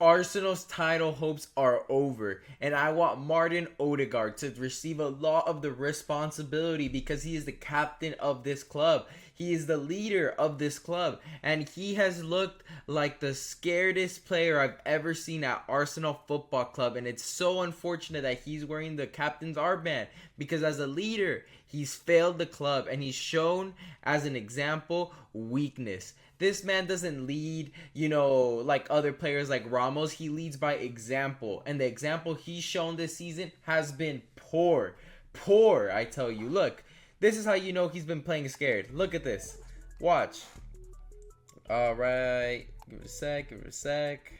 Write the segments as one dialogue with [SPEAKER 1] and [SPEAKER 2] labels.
[SPEAKER 1] Arsenal's title hopes are over, and I want Martin Odegaard to receive a lot of the responsibility because he is the captain of this club. He is the leader of this club, and he has looked like the scaredest player I've ever seen at Arsenal Football Club, and it's so unfortunate that he's wearing the captain's armband because as a leader, he's failed the club, and he's shown as an example weakness. This man doesn't lead, like other players like Ramos. He leads by example. And the example he's shown this season has been poor. Poor, I tell you. Look, this is how you know he's been playing scared. Look at this. Watch. All right. Give it a sec.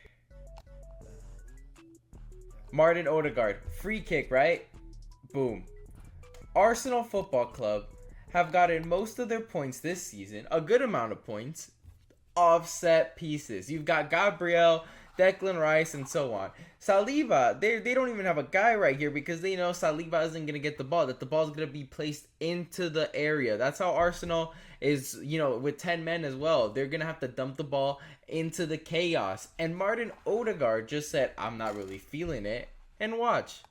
[SPEAKER 1] Martin Odegaard. Free kick, right? Boom. Arsenal Football Club have gotten most of their points this season, a good amount of points, off set pieces. You've got Gabriel, Declan Rice, and so on. Saliba, they don't even have a guy right here because they know Saliba isn't going to get the ball, that the ball is going to be placed into the area. That's how Arsenal is, with 10 men as well. They're going to have to dump the ball into the chaos. And Martin Odegaard just said, I'm not really feeling it. And watch.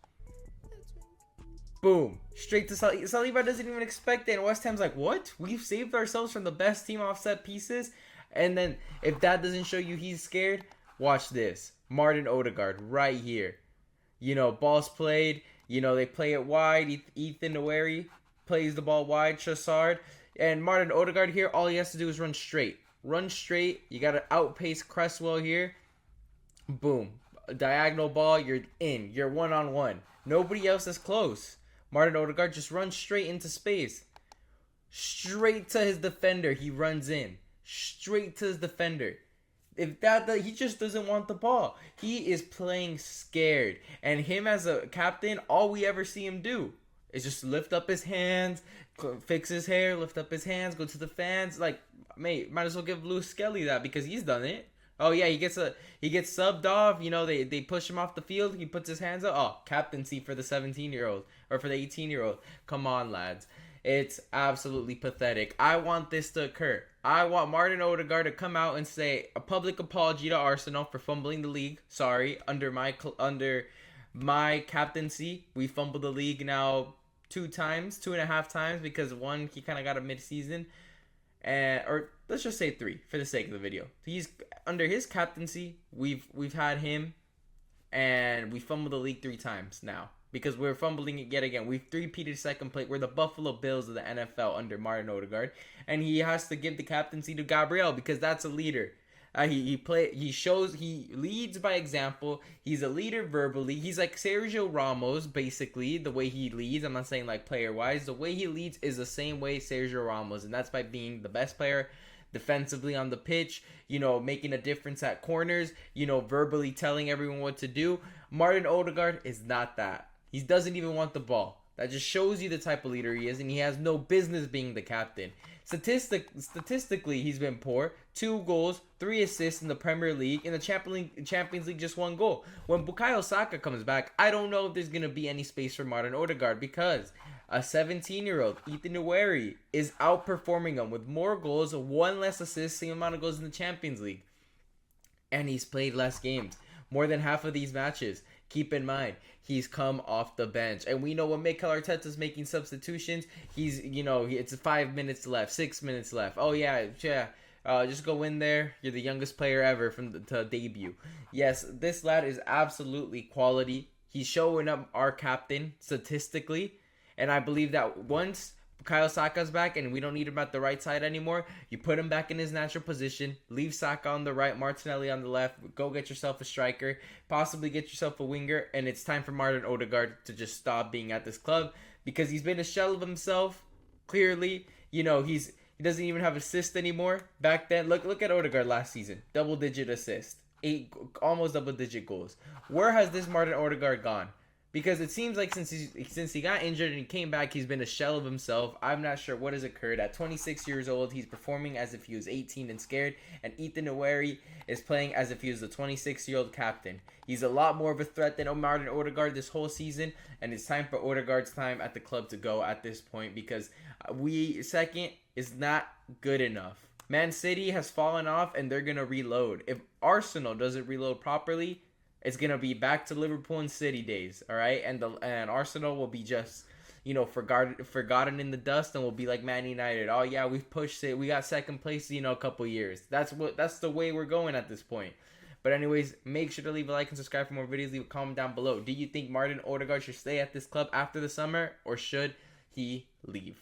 [SPEAKER 1] Boom. Straight to Saliba. Saliba doesn't even expect it. And West Ham's like, what? We've saved ourselves from the best team offset pieces? And then if that doesn't show you he's scared, watch this. Martin Odegaard right here. Ball's played. They play it wide. Ethan Nwaneri plays the ball wide. Trossard. And Martin Odegaard here, all he has to do is run straight. Run straight. You got to outpace Cresswell here. Boom. Diagonal ball. You're in. You're one-on-one. Nobody else is close. Martin Odegaard just runs straight into space. Straight to his defender. He runs in. Straight to his defender. If he just doesn't want the ball. He is playing scared. And him as a captain, all we ever see him do is just lift up his hands, fix his hair, lift up his hands, go to the fans. Like, mate, might as well give Lewis Skelly that because he's done it. Oh yeah, he gets subbed off. They push him off the field. He puts his hands up. Oh, captaincy for the 17-year-old or for the 18-year-old. Come on, lads. It's absolutely pathetic. I want this to occur. I want Martin Odegaard to come out and say a public apology to Arsenal for fumbling the league. Sorry, under my captaincy, we fumbled the league now 2.5 times because one he kind of got a mid-season, or let's just say 3 for the sake of the video. He's under his captaincy. We've had him, and we fumbled the league 3 times now. Because we're fumbling it yet again. We've three-peated second place. We're the Buffalo Bills of the NFL under Martin Odegaard. And he has to give the captaincy to Gabriel because that's a leader. He leads by example. He's a leader verbally. He's like Sergio Ramos, basically, the way he leads. I'm not saying like player-wise. The way he leads is the same way Sergio Ramos. And that's by being the best player defensively on the pitch, making a difference at corners, verbally telling everyone what to do. Martin Odegaard is not that. He doesn't even want the ball. That just shows you the type of leader he is, and he has no business being the captain. Statistically, he's been poor. 2 goals, 3 assists in the Premier League. In the Champions League, just 1 goal. When Bukayo Saka comes back, I don't know if there's going to be any space for Martin Odegaard because a 17-year-old, Ethan Nwaneri, is outperforming him with more goals, 1 less assist, same amount of goals in the Champions League. And he's played less games. More than half of these matches. Keep in mind, he's come off the bench. And we know when Mikel Arteta's making substitutions, it's 5 minutes left, 6 minutes left. Oh, yeah. Just go in there. You're the youngest player ever to debut. Yes, this lad is absolutely quality. He's showing up our captain statistically. And I believe that once Bukayo Saka's back and we don't need him at the right side anymore, you put him back in his natural position, leave Saka on the right, Martinelli on the left, go get yourself a striker, possibly get yourself a winger, and it's time for Martin Odegaard to just stop being at this club because he's been a shell of himself, clearly. He doesn't even have assists anymore. Back then, look at Odegaard last season, double-digit assists, 8 almost double-digit goals. Where has this Martin Odegaard gone? Because it seems like since he got injured and he came back, he's been a shell of himself. I'm not sure what has occurred. At 26 years old, he's performing as if he was 18 and scared. And Ethan Nwaneri is playing as if he was the 26-year-old captain. He's a lot more of a threat than Martin Odegaard this whole season. And it's time for Odegaard's time at the club to go at this point. Because second is not good enough. Man City has fallen off and they're gonna reload. If Arsenal doesn't reload properly, it's gonna be back to Liverpool and City days. All right, and Arsenal will be just forgotten in the dust, and will be like Man United. Oh yeah, we've pushed it. We got second place, a couple years. That's the way we're going at this point. But anyways, make sure to leave a like and subscribe for more videos. Leave a comment down below. Do you think Martin Odegaard should stay at this club after the summer, or should he leave?